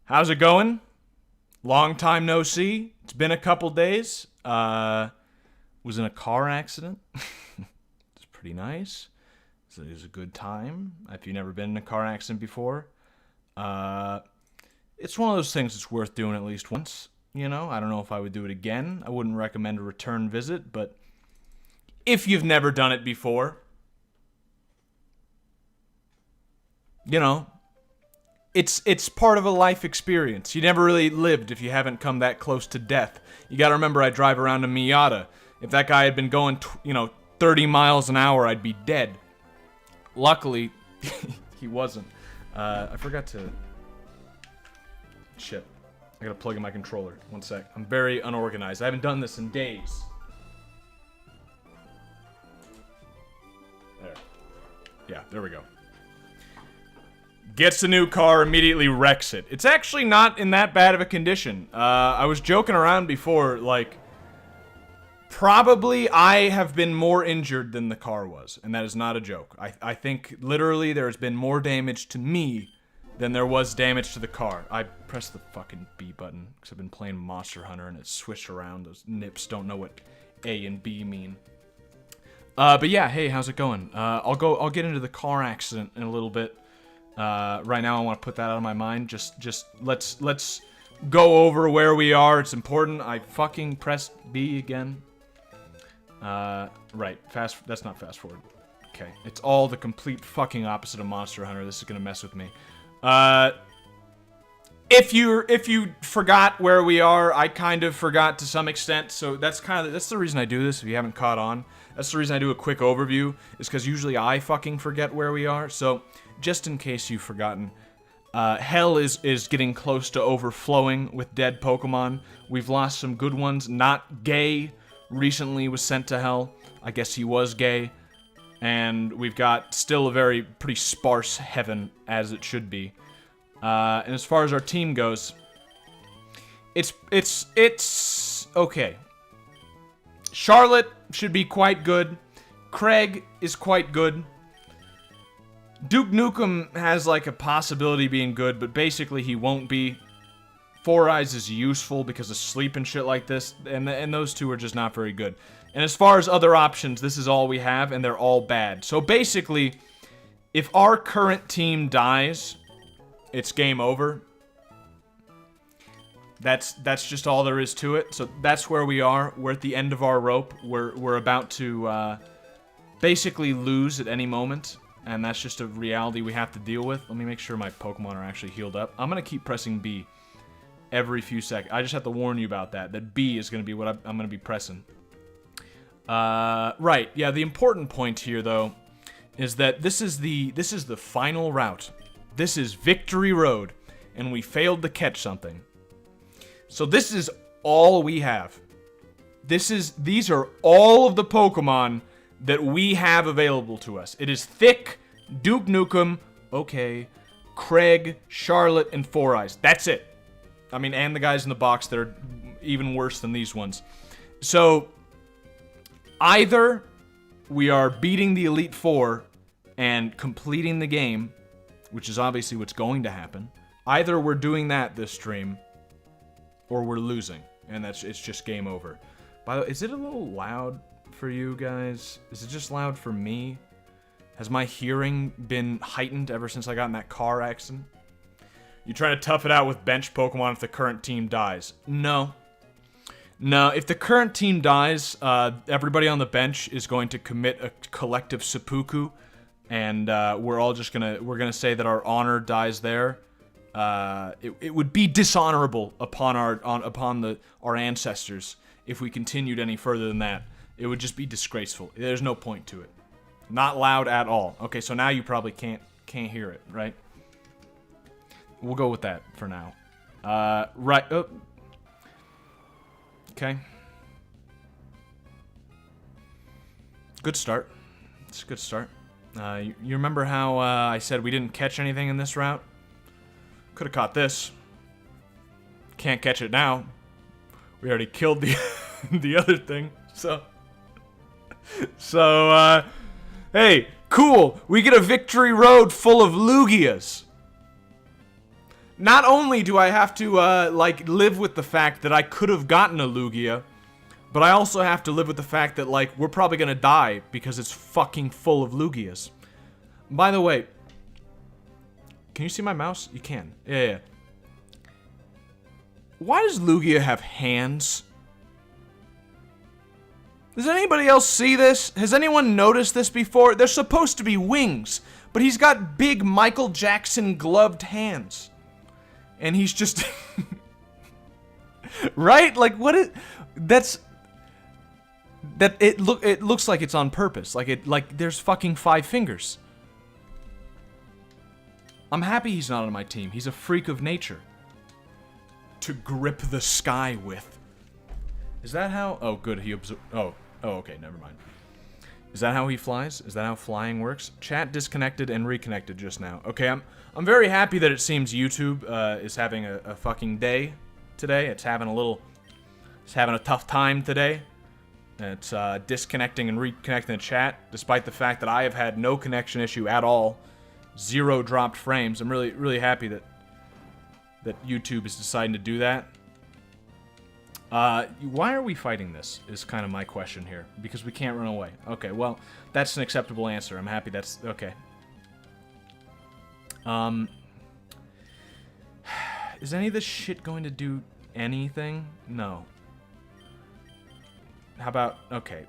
How's it going? Long time no see. It's been a couple days. Was in a car accident. It's pretty nice. It was a good time. If you've never been in a car accident before, it's one of those things that's worth doing at least once. You know, I don't know if I would do it again. I wouldn't recommend a return visit, but if you've never done it before, you know, it's part of a life experience. You never really lived if you haven't come that close to death. You gotta remember, I drive around a Miata. If that guy had been going, 30 miles an hour, I'd be dead. Luckily, he wasn't. I forgot to... Shit. I gotta plug in my controller. One sec. I'm very unorganized. I haven't done this in days. There. Yeah, there we go. Gets a new car, immediately wrecks it. It's actually not in that bad of a condition. I was joking around before, like... Probably I have been more injured than the car was, and that is not a joke. I think literally there's been more damage to me than there was damage to the car. I pressed the fucking B button because I've been playing Monster Hunter and it switched around. Those nips don't know what A and B mean. But yeah, hey, how's it going? I'll get into the car accident in a little bit. Right now I want to put that out of my mind. Just let's go over where we are. It's important. I fucking pressed B again. Right. That's not fast forward. Okay. It's all the complete fucking opposite of Monster Hunter. This is gonna mess with me. If you forgot where we are, I kind of forgot to some extent, so that's the reason I do this, if you haven't caught on. That's the reason I do a quick overview, is because usually I fucking forget where we are, so just in case you've forgotten, Hell is getting close to overflowing with dead Pokemon. We've lost some good ones. Not Gay recently was sent to Hell. I guess he was gay. And we've got still a pretty sparse Heaven, as it should be. And as far as our team goes, it's okay. Charlotte should be quite good. Craig is quite good. Duke Nukem has like a possibility being good, but basically he won't be. Four Eyes is useful because of sleep and shit like this, and those two are just not very good. And as far as other options, this is all we have, and they're all bad. So basically, if our current team dies, it's game over. That's just all there is to it. So that's where we are. We're at the end of our rope. We're about to basically lose at any moment, and that's just a reality we have to deal with. Let me make sure my Pokemon are actually healed up. I'm gonna keep pressing B every few seconds. I just have to warn you about that B is gonna be what I'm gonna be pressing. Right. Yeah. The important point here, though, is that this is the final route. This is Victory Road, and we failed to catch something. So this is all we have. These are all of the Pokemon that we have available to us. It is Thick, Duke Nukem, okay, Craig, Charlotte, and Four Eyes. That's it. I mean, and the guys in the box that are even worse than these ones. So, either we are beating the Elite Four and completing the game, which is obviously what's going to happen. Either we're doing that this stream, or we're losing, and it's just game over. By the way, is it a little loud for you guys? Is it just loud for me? Has my hearing been heightened ever since I got in that car accident? You trying to tough it out with bench Pokemon if the current team dies? No. No, if the current team dies, everybody on the bench is going to commit a collective seppuku, and we're all just we're gonna say that our honor dies there. It would be dishonorable upon our ancestors if we continued any further than that. It would just be disgraceful. There's no point to it. Not loud at all. Okay, so now you probably can't hear it, right? We'll go with that for now. Right. Oh. Okay. Good start. It's a good start. You remember how I said we didn't catch anything in this route? Could have caught this. Can't catch it now. We already killed the the other thing. So hey, cool. We get a Victory Road full of Lugias. Not only do I have to, like, live with the fact that I could have gotten a Lugia, but I also have to live with the fact that, like, we're probably gonna die because it's fucking full of Lugias. By the way, can you see my mouse? You can. Yeah. Why does Lugia have hands? Does anybody else see this? Has anyone noticed this before? They're supposed to be wings, but he's got big Michael Jackson gloved hands. And he's just... right? Like, what is... That's... That it looks like it's on purpose. Like there's fucking 5 fingers. I'm happy he's not on my team. He's a freak of nature. To grip the sky with. Is that how... Oh, good. He Oh, okay. Never mind. Is that how he flies? Is that how flying works? Chat disconnected and reconnected just now. Okay, I'm very happy that it seems YouTube is having a fucking day today. It's having a tough time today. It's disconnecting and reconnecting the chat, despite the fact that I have had no connection issue at all. 0 dropped frames. I'm really happy that YouTube is deciding to do that. Why are we fighting this, is kind of my question here. Because we can't run away. Okay, well, that's an acceptable answer. I'm happy that's... Okay. Is any of this shit going to do anything? No. How about... Okay.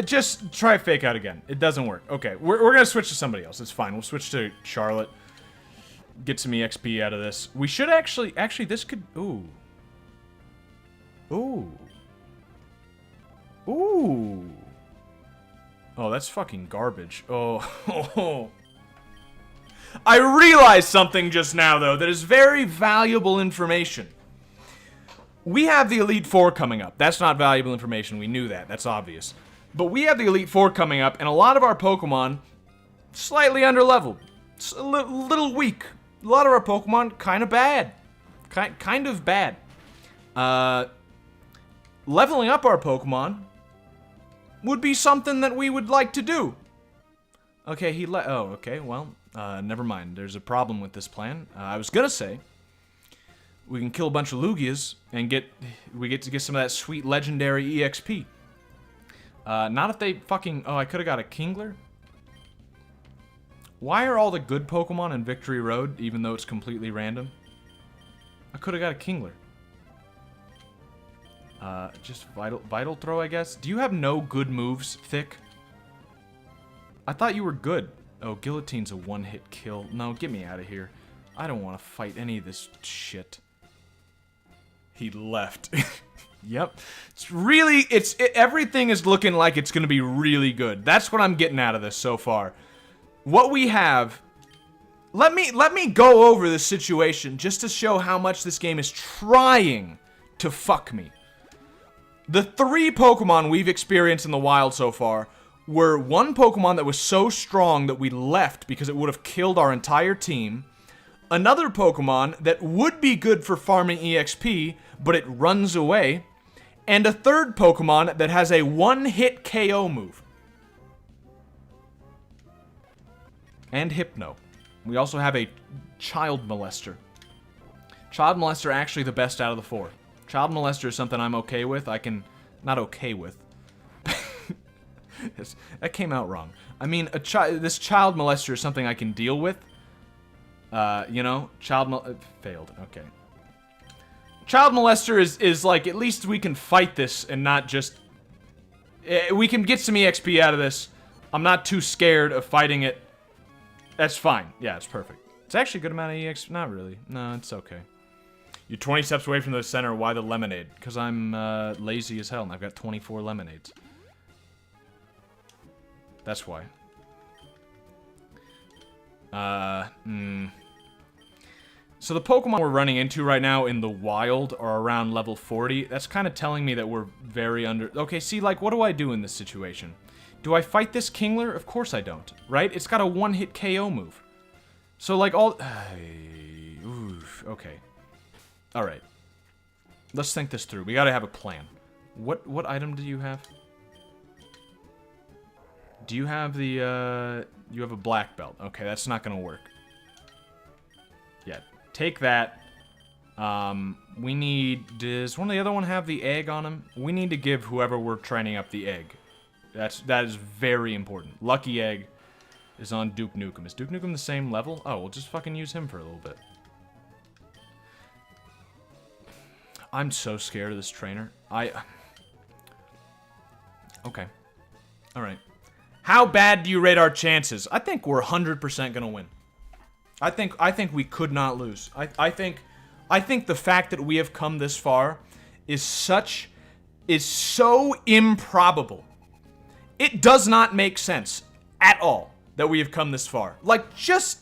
Just try Fake Out again. It doesn't work. Okay, we're gonna switch to somebody else. It's fine. We'll switch to Charlotte. Get some EXP out of this. We should actually... Actually, this could... Ooh. Ooh. Ooh. Oh, that's fucking garbage. Oh. I realized something just now, though, that is very valuable information. We have the Elite Four coming up. That's not valuable information. We knew that. That's obvious. But we have the Elite Four coming up, and a lot of our Pokemon slightly underleveled. It's a little weak. A lot of our Pokemon kind of bad. Kind of bad. Leveling up our Pokemon would be something that we would like to do. Okay, oh, okay, well, never mind. There's a problem with this plan. I was gonna say we can kill a bunch of Lugias and we get to get some of that sweet legendary EXP. Not if they fucking... Oh, I could have got a Kingler. Why are all the good Pokemon in Victory Road, even though it's completely random? I could have got a Kingler. Just Vital Throw, I guess. Do you have no good moves, Thick? I thought you were good. Oh, Guillotine's a one-hit kill. No, get me out of here. I don't want to fight any of this shit. He left. Yep. It's really... everything is looking like it's going to be really good. That's what I'm getting out of this so far. What we have... Let me go over this situation just to show how much this game is trying to fuck me. The 3 Pokemon we've experienced in the wild so far were one Pokemon that was so strong that we left because it would have killed our entire team, another Pokemon that would be good for farming EXP, but it runs away, and a third Pokemon that has a one-hit KO move. And Hypno. We also have a Child Molester. Child Molester actually the best out of the 4. Child Molester is something I'm okay with. Not okay with. That came out wrong. I mean, this Child Molester is something I can deal with. You know, failed. Okay. Child Molester is like, at least we can fight this and not just... we can get some EXP out of this. I'm not too scared of fighting it. That's fine. Yeah, it's perfect. It's actually a good amount of EXP. Not really. No, it's okay. You're 20 steps away from the center. Why the lemonade? Because I'm lazy as hell and I've got 24 lemonades. That's why. So the Pokemon we're running into right now in the wild are around level 40. That's kind of telling me that we're very under... Okay, see, like, what do I do in this situation? Do I fight this Kingler? Of course I don't, right? It's got a one-hit KO move. So, like, all... Oof, okay. Alright. Let's think this through. We gotta have a plan. What item do you have? Do you have the, you have a black belt. Okay, that's not gonna work. Yeah. Take that. We need... Does one of the other one have the egg on him? We need to give whoever we're training up the egg. That is very important. Lucky Egg is on Duke Nukem. Is Duke Nukem the same level? Oh, we'll just fucking use him for a little bit. I'm so scared of this trainer. Okay. Alright. How bad do you rate our chances? I think we're 100% gonna win. I think we could not lose. I think the fact that we have come this far is so improbable. It does not make sense at all that we have come this far. Like, just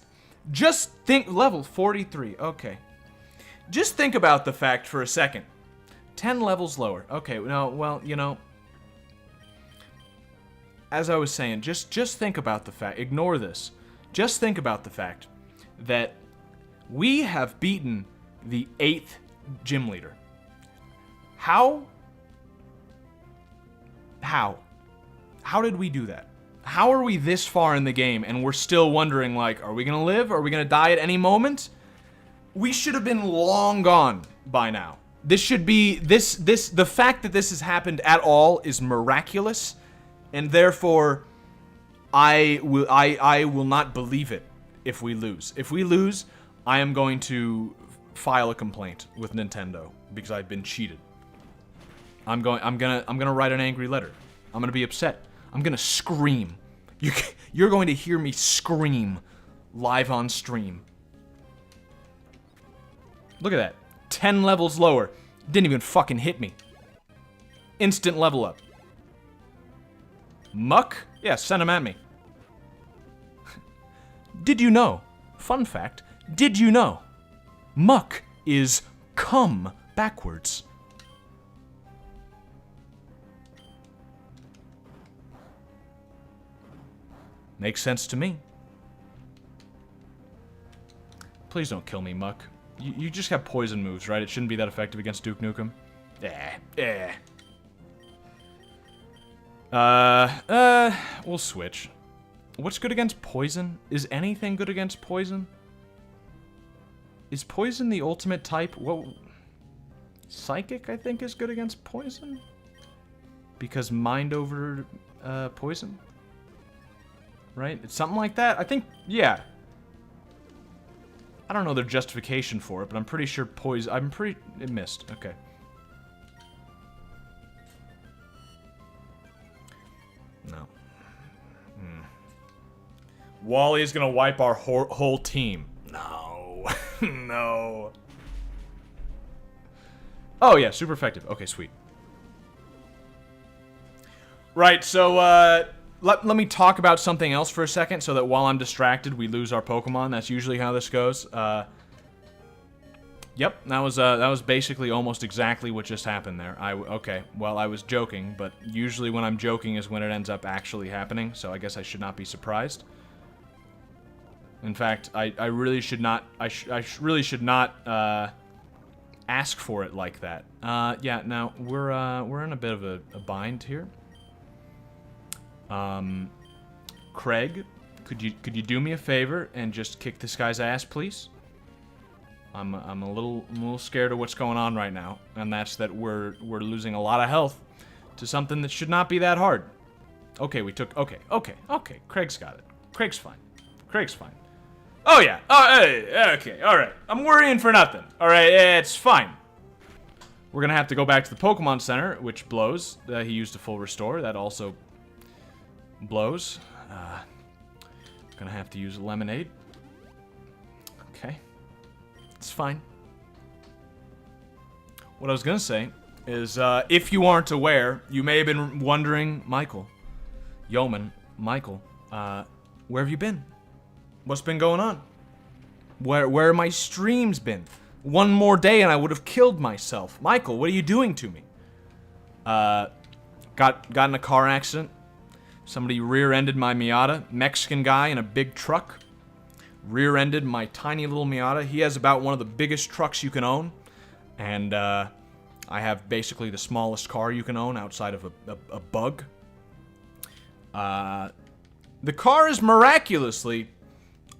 think, level 43, okay. Just think about the fact for a second. 10 levels lower. Okay, no, well, you know, as I was saying, just think about the fact, ignore this. Just think about the fact that we have beaten the 8th gym leader. How did we do that? How are we this far in the game and we're still wondering, like, are we gonna live? Are we gonna die at any moment? We should have been long gone by now. This should be, the fact that this has happened at all is miraculous, and therefore, I will not believe it if we lose. If we lose, I am going to file a complaint with Nintendo because I've been cheated. I'm gonna write an angry letter. I'm gonna be upset. I'm gonna scream. You're going to hear me scream live on stream. Look at that. 10 levels lower. Didn't even fucking hit me. Instant level up. Muck? Yeah, send him at me. Did you know? Fun fact. Did you know? Muck is come backwards. Makes sense to me. Please don't kill me, Muck. You just have poison moves, right? It shouldn't be that effective against Duke Nukem. We'll switch. What's good against poison? Is anything good against poison? Is poison the ultimate type? What? Psychic, I think, is good against poison? Because mind over poison? Right? It's something like that? I think, yeah. I don't know their justification for it, but I'm pretty sure poison... It missed. Okay. No. Wally is gonna wipe our whole team. No. No. Oh, yeah. Super effective. Okay, sweet. Right, so, Let me talk about something else for a second, so that while I'm distracted, we lose our Pokemon. That's usually how this goes. Yep, that was basically almost exactly what just happened there. Okay, well, I was joking, but usually when I'm joking is when it ends up actually happening, so I guess I should not be surprised. In fact, I really should not. I really should not ask for it like that. Yeah. Now we're in a bit of a bind here. Craig, could you do me a favor and just kick this guy's ass, please? I'm a little scared of what's going on right now, and that's that we're losing a lot of health to something that should not be that hard. Okay, okay. Craig's got it. Craig's fine. Craig's fine. Oh yeah. Oh, hey, okay. All right. I'm worrying for nothing. All right, it's fine. We're gonna have to go back to the Pokemon Center, which blows. He used a full restore. That also blows. Gonna have to use a lemonade. Okay. It's fine. What I was gonna say is, if you aren't aware, you may have been wondering, Michael, Yeoman, Michael, where have you been? What's been going on? Where have my streams been? One more day and I would have killed myself. Michael, what are you doing to me? Got in a car accident. Somebody rear-ended my Miata. Mexican guy in a big truck. Rear-ended my tiny little Miata. He has about one of the biggest trucks you can own. And, I have basically the smallest car you can own outside of a bug. The car is miraculously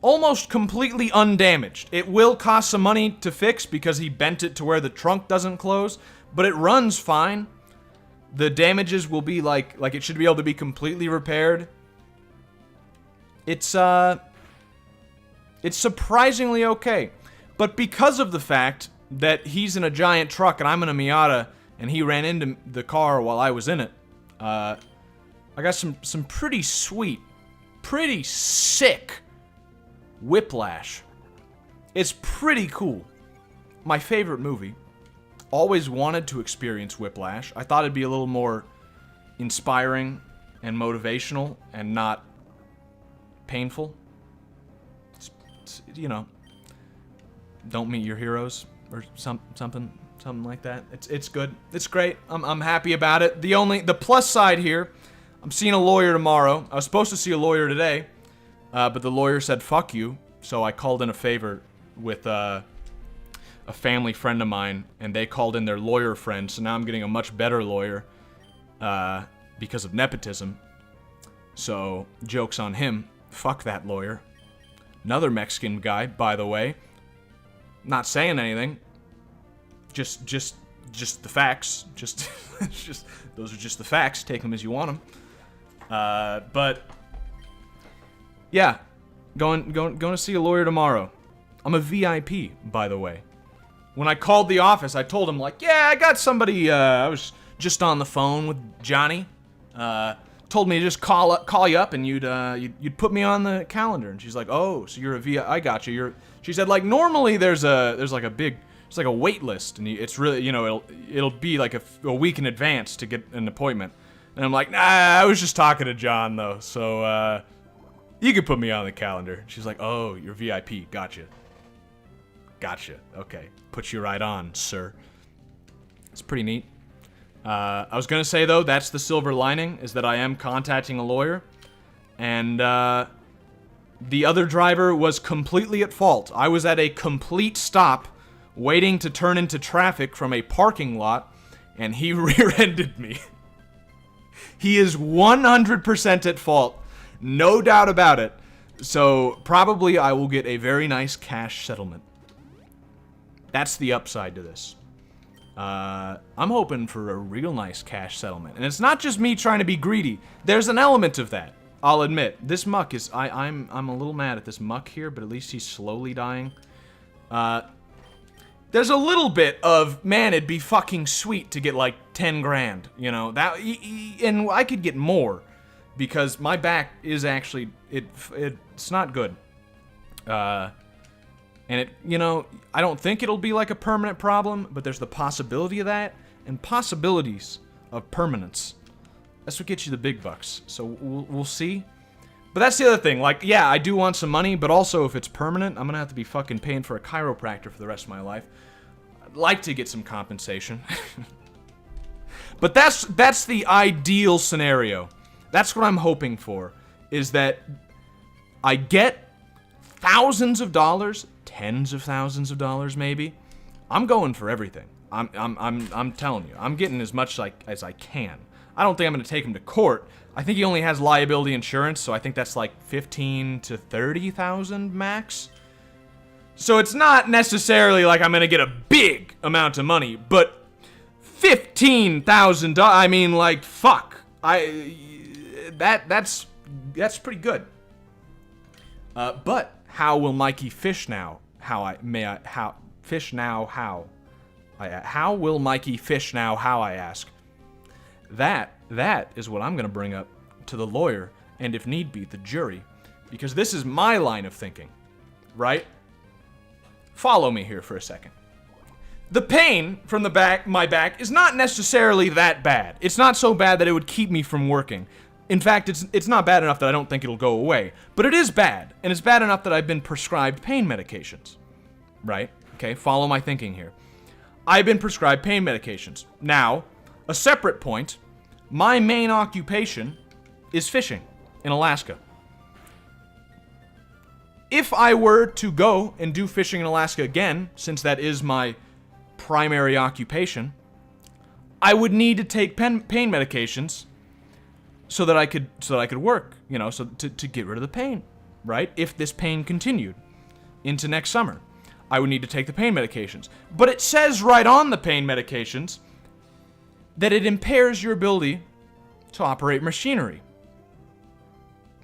almost completely undamaged. It will cost some money to fix because he bent it to where the trunk doesn't close, but it runs fine. The damages will be like it should be able to be completely repaired. It's surprisingly okay. But because of the fact that he's in a giant truck and I'm in a Miata and he ran into the car while I was in it, I got some pretty sweet, pretty sick Whiplash. It's pretty cool. My favorite movie. Always wanted to experience Whiplash. I thought it'd be a little more inspiring and motivational and not painful. It's, you know, don't meet your heroes or something like that. It's good. It's great. I'm happy about it. The plus side here, I'm seeing a lawyer tomorrow. I was supposed to see a lawyer today, but the lawyer said fuck you, so I called in a favor with a family friend of mine, and they called in their lawyer friend, so now I'm getting a much better lawyer because of nepotism. So, joke's on him. Fuck that lawyer. Another Mexican guy, by the way. Not saying anything. Just the facts. Just those are just the facts. Take them as you want them. But yeah, going to see a lawyer tomorrow. I'm a VIP, by the way. When I called the office, I told him, like, yeah, I got somebody, I was just on the phone with Johnny. Told me to just call you up and you'd put me on the calendar. And she's like, oh, so you're a VIP, I got you. She said, like, normally there's like a wait list, and it's really, you know, it'll be like a week in advance to get an appointment. And I'm like, nah, I was just talking to John, though, so, you could put me on the calendar. She's like, oh, you're VIP, gotcha. Okay, put you right on, sir. It's pretty neat. I was gonna say, though, that's the silver lining, is that I am contacting a lawyer, and, the other driver was completely at fault. I was at a complete stop, waiting to turn into traffic from a parking lot, and he rear-ended me. He is 100% at fault, no doubt about it. So, probably I will get a very nice cash settlement. That's the upside to this. I'm hoping for a real nice cash settlement. And it's not just me trying to be greedy. There's an element of that, I'll admit. This muck is... I'm a little mad at this muck here, but at least he's slowly dying. There's a little bit of, man, it'd be fucking sweet to get like 10 grand, you know? And I could get more, because my back is actually... It's not good. And it, you know, I don't think it'll be like a permanent problem, but there's the possibility of that, and possibilities of permanence. That's what gets you the big bucks. So we'll see. But that's the other thing. Like, yeah, I do want some money, but also if it's permanent, I'm gonna have to be fucking paying for a chiropractor for the rest of my life. I'd like to get some compensation. But that's the ideal scenario. That's what I'm hoping for, is that I get thousands of dollars, tens of thousands of dollars maybe. I'm going for everything. I'm telling you, I'm getting as much as I can. I don't think I'm going to take him to court. I think he only has liability insurance, so I think that's like 15 to 30,000 max. So it's not necessarily like I'm going to get a big amount of money, but $15,000, I mean, like, fuck. That's pretty good. But how will Mikey fish now? How will Mikey fish now? How, I ask. That is what I'm going to bring up to the lawyer, and if need be, the jury, because this is my line of thinking, right? Follow me here for a second. The pain from my back is not necessarily that bad. It's not so bad that it would keep me from working. In fact, it's not bad enough that I don't think it'll go away, but it is bad, and it's bad enough that I've been prescribed pain medications, right? Okay, follow my thinking here. I've been prescribed pain medications. Now, a separate point, my main occupation is fishing in Alaska. If I were to go and do fishing in Alaska again, since that is my primary occupation, I would need to take pain medications so that I could work, you know, so to get rid of the pain, right? If this pain continued into next summer, I would need to take the pain medications. But it says right on the pain medications that it impairs your ability to operate machinery.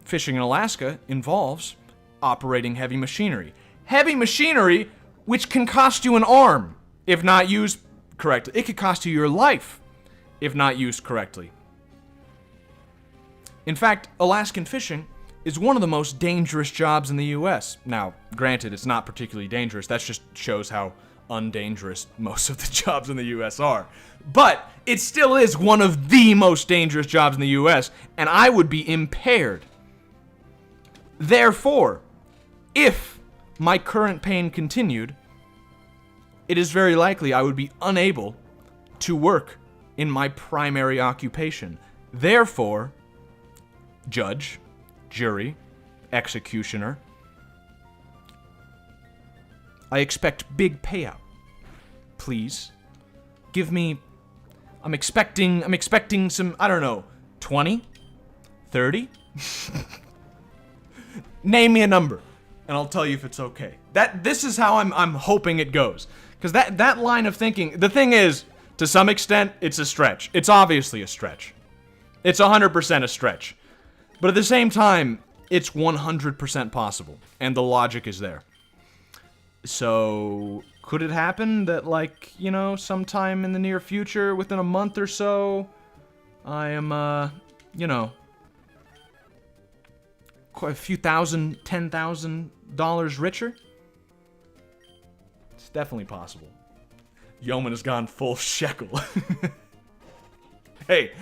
Fishing in Alaska involves operating heavy machinery. Heavy machinery which can cost you an arm if not used correctly. It could cost you your life if not used correctly. In fact, Alaskan fishing is one of the most dangerous jobs in the US. Now, granted, it's not particularly dangerous. That just shows how undangerous most of the jobs in the US are. But it still is one of the most dangerous jobs in the US, and I would be impaired. Therefore, if my current pain continued, it is very likely I would be unable to work in my primary occupation. Therefore, judge, jury, executioner, I expect big payout. Please, give me, I'm expecting some, I don't know, 20? 30? Name me a number, and I'll tell you if it's okay. This is how I'm hoping it goes. Because that line of thinking, the thing is, to some extent, it's a stretch. It's obviously a stretch. It's 100% a stretch. But at the same time, it's 100% possible, and the logic is there. So, could it happen that, like, you know, sometime in the near future, within a month or so, I am, you know, quite a few thousand, $10,000 richer? It's definitely possible. Yeoman has gone full shekel. Hey,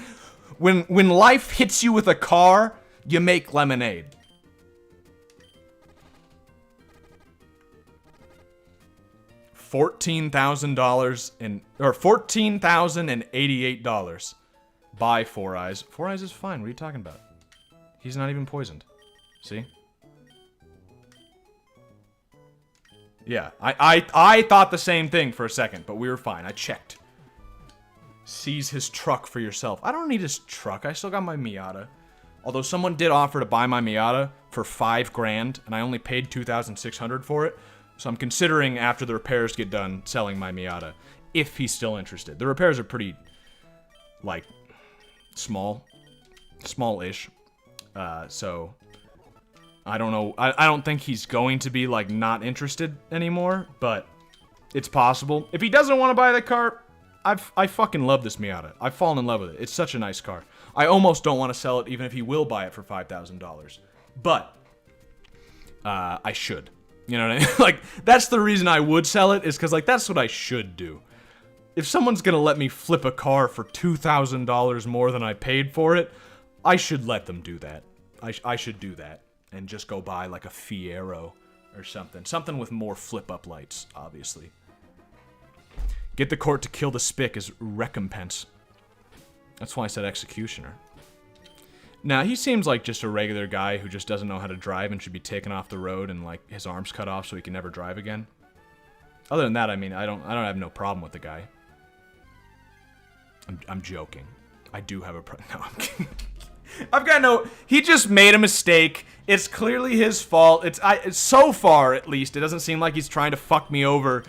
when life hits you with a car, you make lemonade. $14,088. Buy Four Eyes. Four Eyes is fine. What are you talking about? He's not even poisoned. See? Yeah, I thought the same thing for a second, but we were fine. I checked. Seize his truck for yourself. I don't need his truck. I still got my Miata. Although someone did offer to buy my Miata for $5,000, and I only paid $2,600 for it. So I'm considering, after the repairs get done, selling my Miata, if he's still interested. The repairs are pretty, like, small-ish. So I don't know. I don't think he's going to be, like, not interested anymore, but it's possible. If he doesn't want to buy the car, I fucking love this Miata. I've fallen in love with it. It's such a nice car. I almost don't want to sell it, even if he will buy it for $5,000. But I should. You know what I mean? Like, that's the reason I would sell it, is because, like, that's what I should do. If someone's gonna let me flip a car for $2,000 more than I paid for it, I should let them do that. I should do that. And just go buy, like, a Fiero or something. Something with more flip-up lights, obviously. Get the court to kill the spick as recompense. That's why I said executioner. Now, he seems like just a regular guy who just doesn't know how to drive and should be taken off the road and, like, his arms cut off so he can never drive again. Other than that, I mean, I don't have no problem with the guy. I'm joking. I do have a no, I'm kidding. I've got no... He just made a mistake. It's clearly his fault. It's so far, at least, it doesn't seem like he's trying to fuck me over,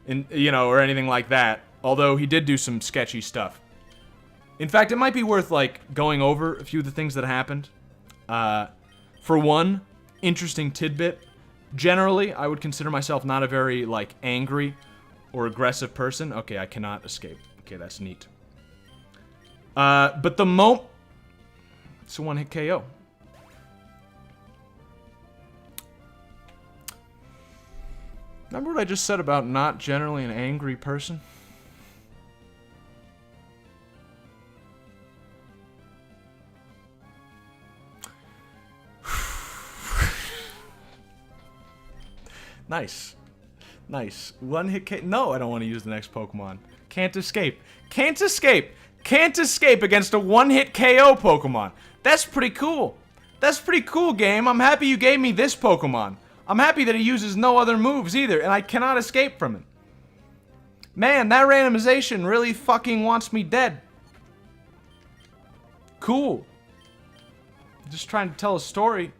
you know, or anything like that. Although he did do some sketchy stuff. In fact, it might be worth, like, going over a few of the things that happened. For one, interesting tidbit. Generally, I would consider myself not a very, like, angry or aggressive person. Okay, I cannot escape. Okay, that's neat. But the moment... It's a one-hit KO. Remember what I just said about not generally an angry person? Nice. Nice. One-hit KO. No, I don't want to use the next Pokemon. Can't escape. Can't escape. Can't escape against a one-hit KO Pokemon. That's pretty cool. That's pretty cool, game. I'm happy you gave me this Pokemon. I'm happy that he uses no other moves either, and I cannot escape from it. Man, that randomization really fucking wants me dead. Cool. Just trying to tell a story.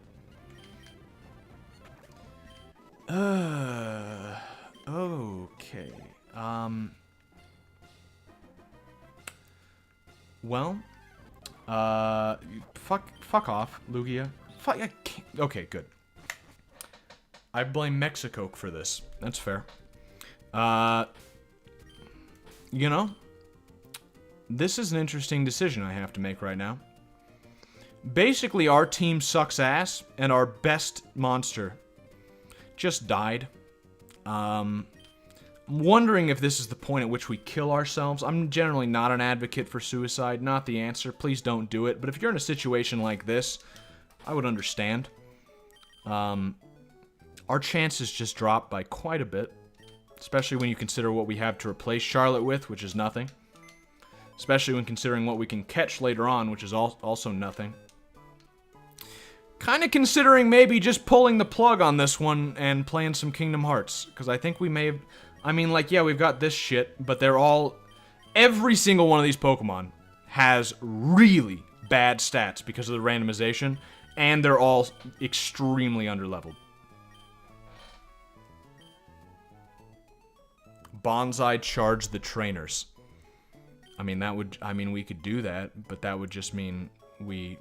Okay. Well, fuck off, Lugia. Fuck. Okay, good. I blame Mexico for this. That's fair. You know, this is an interesting decision I have to make right now. Basically, our team sucks ass, and our best monster just died. I'm wondering if this is the point at which we kill ourselves. I'm generally not an advocate for suicide, not the answer. Please don't do it. But if you're in a situation like this, I would understand. Our chances just drop by quite a bit, especially when you consider what we have to replace Charlotte with, which is nothing. Especially when considering what we can catch later on, which is also nothing. Kind of considering maybe just pulling the plug on this one and playing some Kingdom Hearts. Because I think we may have... I mean, like, yeah, we've got this shit, but they're all... Every single one of these Pokemon has really bad stats because of the randomization, and they're all extremely underleveled. Bonsai charge the trainers. I mean, that would... I mean, we could do that, but that would just mean we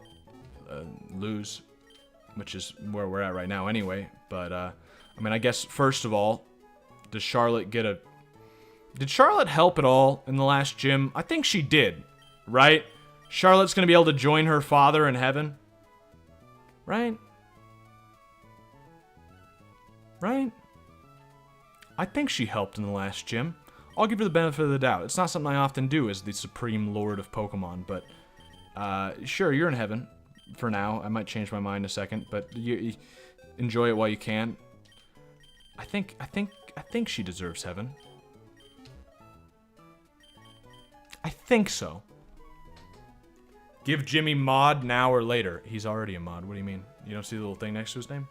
lose, which is where we're at right now anyway. But, I mean, I guess, first of all, does Charlotte get a... Did Charlotte help at all in the last gym? I think she did, right? Charlotte's gonna be able to join her father in heaven. Right? Right? I think she helped in the last gym. I'll give her the benefit of the doubt. It's not something I often do as the Supreme Lord of Pokemon, but... sure, you're in heaven. For now. I might change my mind in a second, but you enjoy it while you can. I think she deserves heaven. I think so. Give Jimmy mod now or later. He's already a mod. What do you mean? You don't see the little thing next to his name?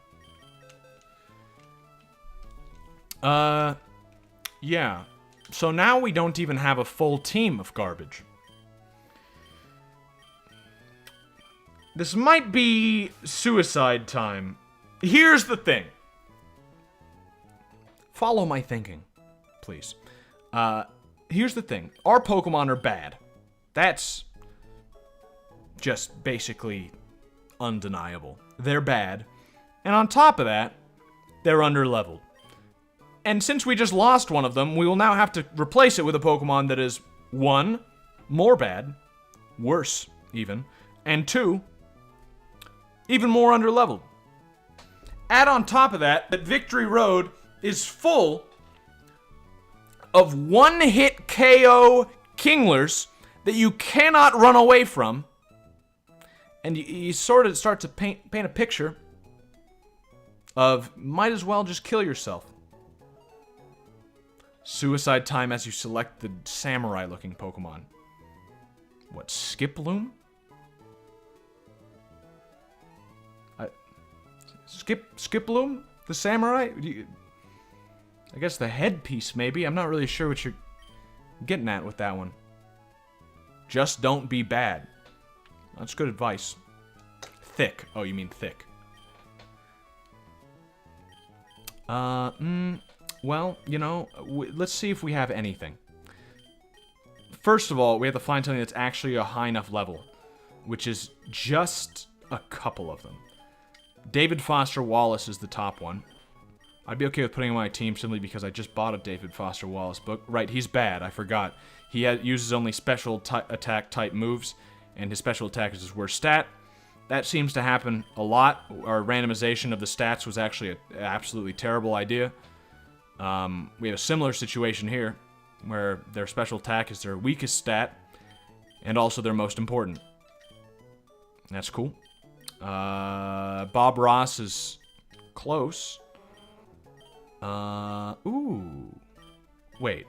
Yeah. So now we don't even have a full team of garbage. This might be suicide time. Here's the thing. Follow my thinking, please. Here's the thing. Our Pokemon are bad. That's just basically undeniable. They're bad. And on top of that, they're underleveled. And since we just lost one of them, we will now have to replace it with a Pokemon that is, 1, more bad, worse even, and 2, even more underleveled. Add on top of that Victory Road is full of one-hit KO Kinglers that you cannot run away from. And you sort of start to paint a picture of might as well just kill yourself. Suicide time as you select the samurai-looking Pokemon. What, Skiploom? Skiploom? The samurai? I guess the headpiece, maybe. I'm not really sure what you're getting at with that one. Just don't be bad. That's good advice. Thick. Oh, you mean thick. Well, you know, let's see if we have anything. First of all, we have to find something that's actually a high enough level, which is just a couple of them. David Foster Wallace is the top one. I'd be okay with putting him on my team simply because I just bought a David Foster Wallace book. Right, he's bad, I forgot. He uses only special attack type moves, and his special attack is his worst stat. That seems to happen a lot. Our randomization of the stats was actually an absolutely terrible idea. We have a similar situation here, where their special attack is their weakest stat, and also their most important. That's cool. Bob Ross is close. Ooh. Wait.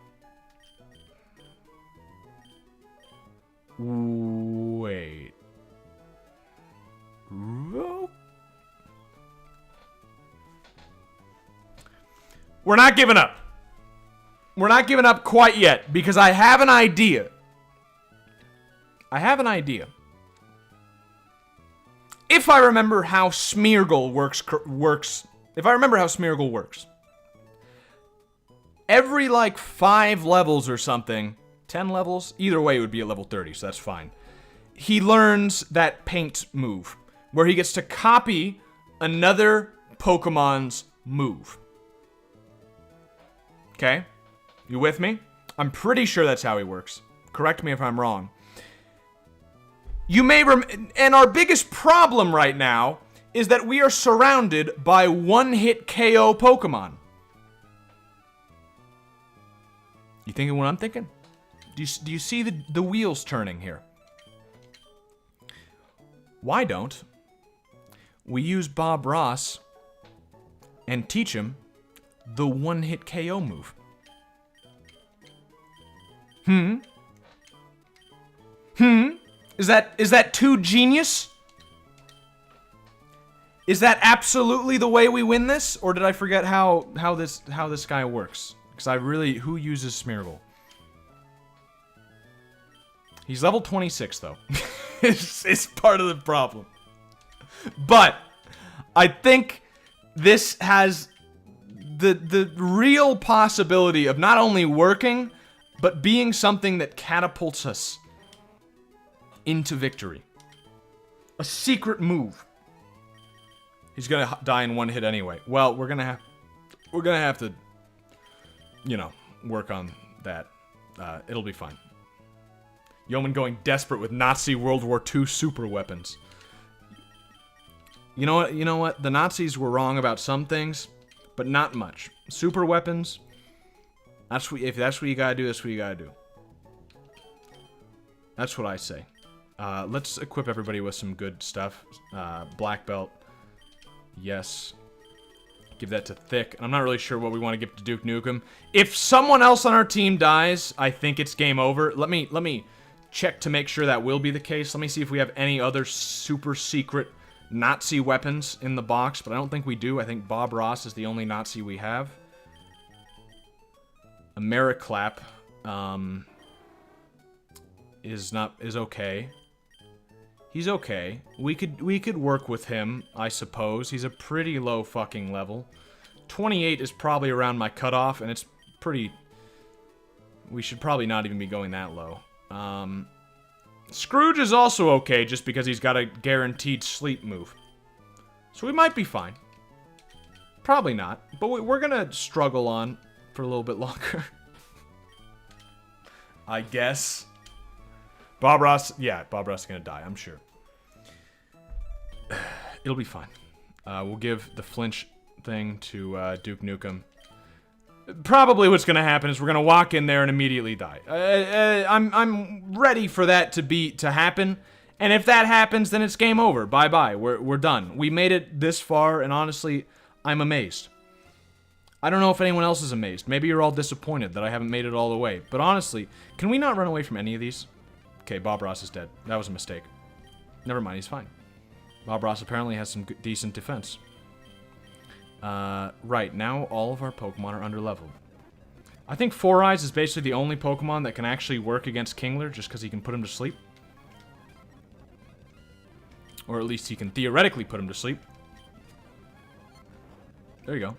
Wait. We're not giving up. We're not giving up quite yet, because I have an idea. If I remember how Smeargle works, if I remember how Smeargle works, every like 5 levels or something, 10 levels, either way it would be at level 30, so that's fine. He learns that paint move, where he gets to copy another Pokemon's move. Okay? You with me? I'm pretty sure that's how he works. Correct me if I'm wrong. You may and our biggest problem right now is that we are surrounded by one-hit KO Pokemon. You thinking what I'm thinking? Do you see the wheels turning here? Why don't we use Bob Ross and teach him the one-hit KO move? Is that too genius? Is that absolutely the way we win this, or did I forget how this guy works? Because who uses Smeargle? He's level 26 though. it's part of the problem. But I think this has the real possibility of not only working, but being something that catapults us into victory. A secret move. He's gonna die in one hit anyway. Well, we're gonna have to, work on that. It'll be fine. Yeoman going desperate with Nazi World War II super weapons. You know what? The Nazis were wrong about some things, but not much. Super weapons. If that's what you gotta do, that's what you gotta do. That's what I say. Let's equip everybody with some good stuff. Black belt. Yes. Give that to Thick. I'm not really sure what we want to give to Duke Nukem. If someone else on our team dies, I think it's game over. Let me check to make sure that will be the case. Let me see if we have any other super secret Nazi weapons in the box, but I don't think we do. I think Bob Ross is the only Nazi we have. Americlap is okay. He's okay. We could work with him, I suppose. He's a pretty low fucking level. 28 is probably around my cutoff, and it's pretty... We should probably not even be going that low. Scrooge is also okay, just because he's got a guaranteed sleep move. So we might be fine. Probably not, but we're gonna struggle on for a little bit longer. I guess. Bob Ross is gonna die, I'm sure. It'll be fine. We'll give the flinch thing to Duke Nukem. Probably what's gonna happen is we're gonna walk in there and immediately die. I'm ready for that to happen, and if that happens, then it's game over. Bye-bye. We're done. We made it this far, and honestly, I'm amazed. I don't know if anyone else is amazed. Maybe you're all disappointed that I haven't made it all the way. But honestly, can we not run away from any of these? Okay, Bob Ross is dead. That was a mistake. Never mind, he's fine. Bob Ross apparently has some decent defense. Right, now all of our Pokemon are underleveled. I think Four Eyes is basically the only Pokemon that can actually work against Kingler just because he can put him to sleep. Or at least he can theoretically put him to sleep. There you go.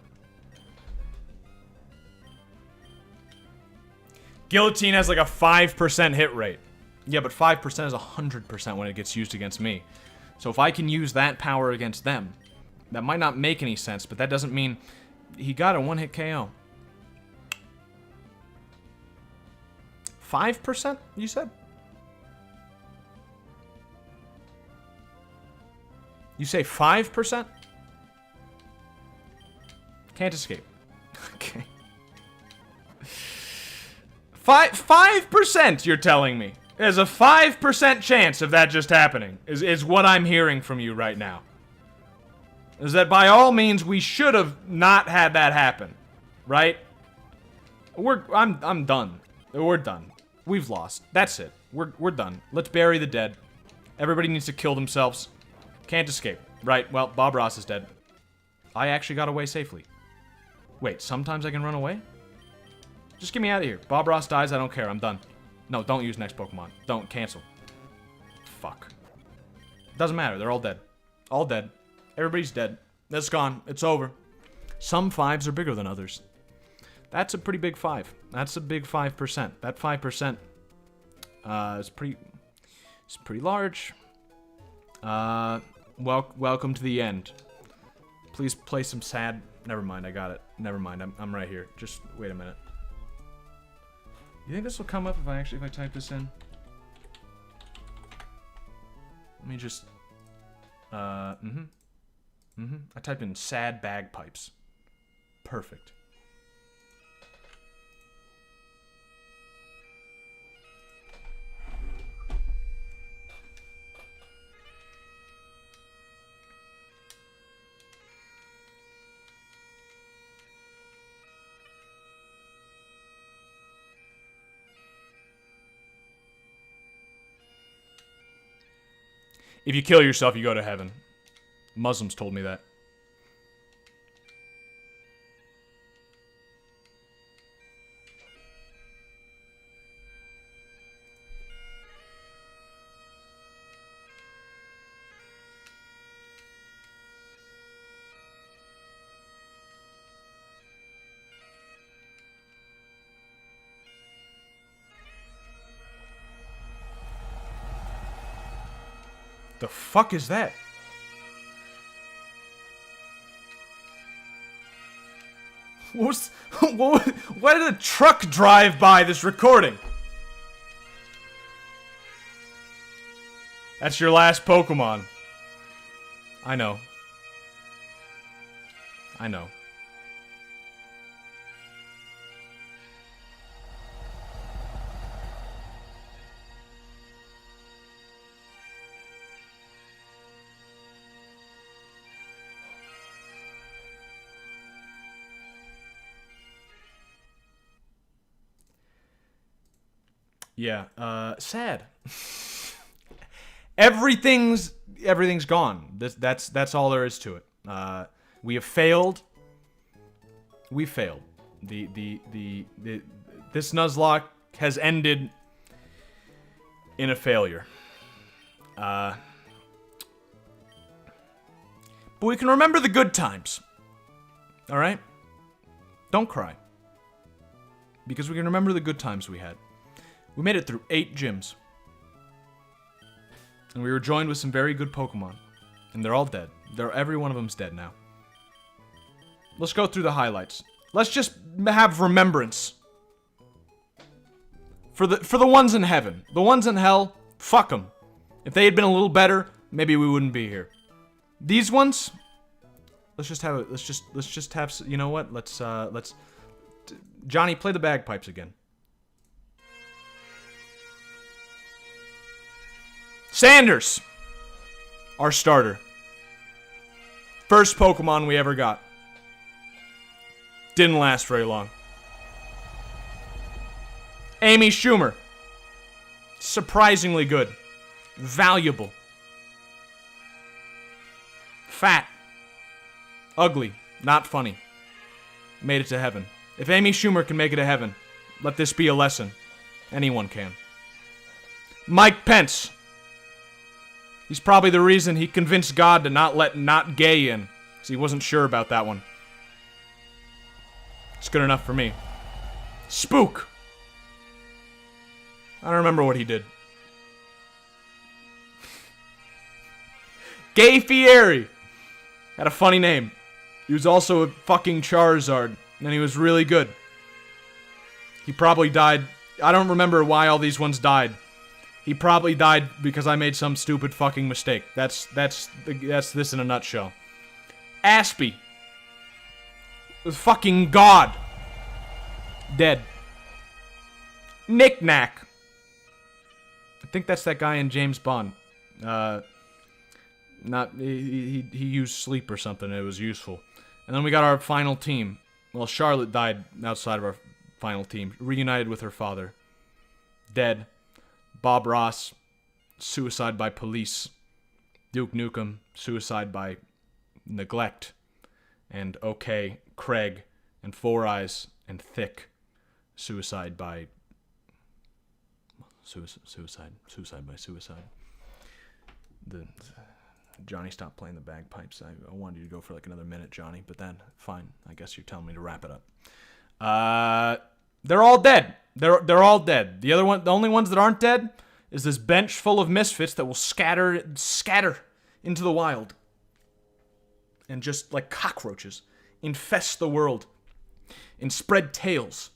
Guillotine has like a 5% hit rate. Yeah, but 5% is 100% when it gets used against me. So if I can use that power against them, that might not make any sense, but that doesn't mean he got a one-hit KO. 5%, you said? You say 5%? Can't escape. Okay. 5%, you're telling me. There's a 5% chance of that just happening, is what I'm hearing from you right now. Is that by all means we should have not had that happen, right? I'm done. We're done. We've lost. That's it. We're done. Let's bury the dead. Everybody needs to kill themselves. Can't escape. Right, well, Bob Ross is dead. I actually got away safely. Wait, sometimes I can run away? Just get me out of here. Bob Ross dies, I don't care. I'm done. No, don't use next Pokemon. Don't. Cancel. Fuck. Doesn't matter. They're all dead. All dead. Everybody's dead. It's gone. It's over. Some 5s are bigger than others. That's a pretty big 5. That's a big 5%. That 5% is pretty large. Welcome to the end. Please play some sad. Never mind, I got it. Never mind, I'm right here. Just wait a minute. You think this will come up if I type this in? Let me just. I typed in sad bagpipes. Perfect. If you kill yourself, you go to heaven. Muslims told me that. The fuck is that? Why did a truck drive by this recording? That's your last Pokemon. I know. I know. Yeah, sad. Everything's gone. That's all there is to it. We have failed. We failed. This Nuzlocke has ended in a failure. But we can remember the good times. All right? Don't cry. Because we can remember the good times we had. We made it through 8 gyms. And we were joined with some very good Pokemon. And they're all dead. Every one of them's dead now. Let's go through the highlights. Let's just have remembrance. For the ones in heaven. The ones in hell, fuck them. If they had been a little better, maybe we wouldn't be here. These ones, let's just have, you know what? Let's Johnny, play the bagpipes again. Sanders, our starter. First Pokemon we ever got. Didn't last very long. Amy Schumer. Surprisingly good. Valuable. Fat. Ugly. Not funny. Made it to heaven. If Amy Schumer can make it to heaven, let this be a lesson. Anyone can. Mike Pence. He's probably the reason he convinced God to not let not gay in. Because he wasn't sure about that one. It's good enough for me. Spook. I don't remember what he did. Gay Fieri. Had a funny name. He was also a fucking Charizard. And he was really good. He probably died. I don't remember why all these ones died. He probably died because I made some stupid fucking mistake. That's this in a nutshell. Aspie. The fucking god. Dead. Knick-Knack. I think that's that guy in James Bond. He used sleep or something. It was useful. And then we got our final team. Well, Charlotte died outside of our final team. Reunited with her father. Dead. Bob Ross, suicide by police. Duke Nukem, suicide by neglect. And OK, Craig, and Four Eyes, and Thick, suicide by suicide by suicide. Johnny, stop playing the bagpipes. I wanted you to go for like another minute, Johnny, but then, fine. I guess you're telling me to wrap it up. They're all dead. They're all dead. The only ones that aren't dead is this bench full of misfits that will scatter into the wild. And just like cockroaches, infest the world and spread tales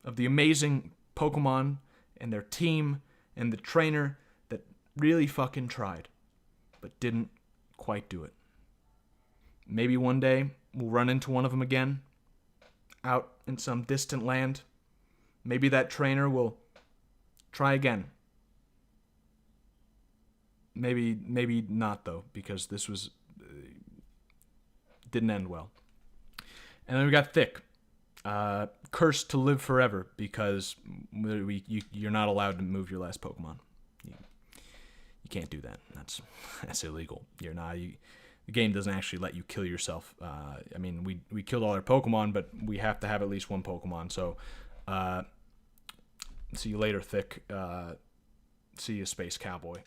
of the amazing Pokemon and their team and the trainer that really fucking tried, but didn't quite do it. Maybe one day we'll run into one of them again, out in some distant land. Maybe that trainer will try again. Maybe not, though, because this was didn't end well. And then we got Thick, cursed to live forever because you're not allowed to move your last Pokemon. You can't do that. That's illegal. The game doesn't actually let you kill yourself. I mean, we killed all our Pokemon, but we have to have at least one Pokemon. So, see you later, Thick. See you, Space Cowboy.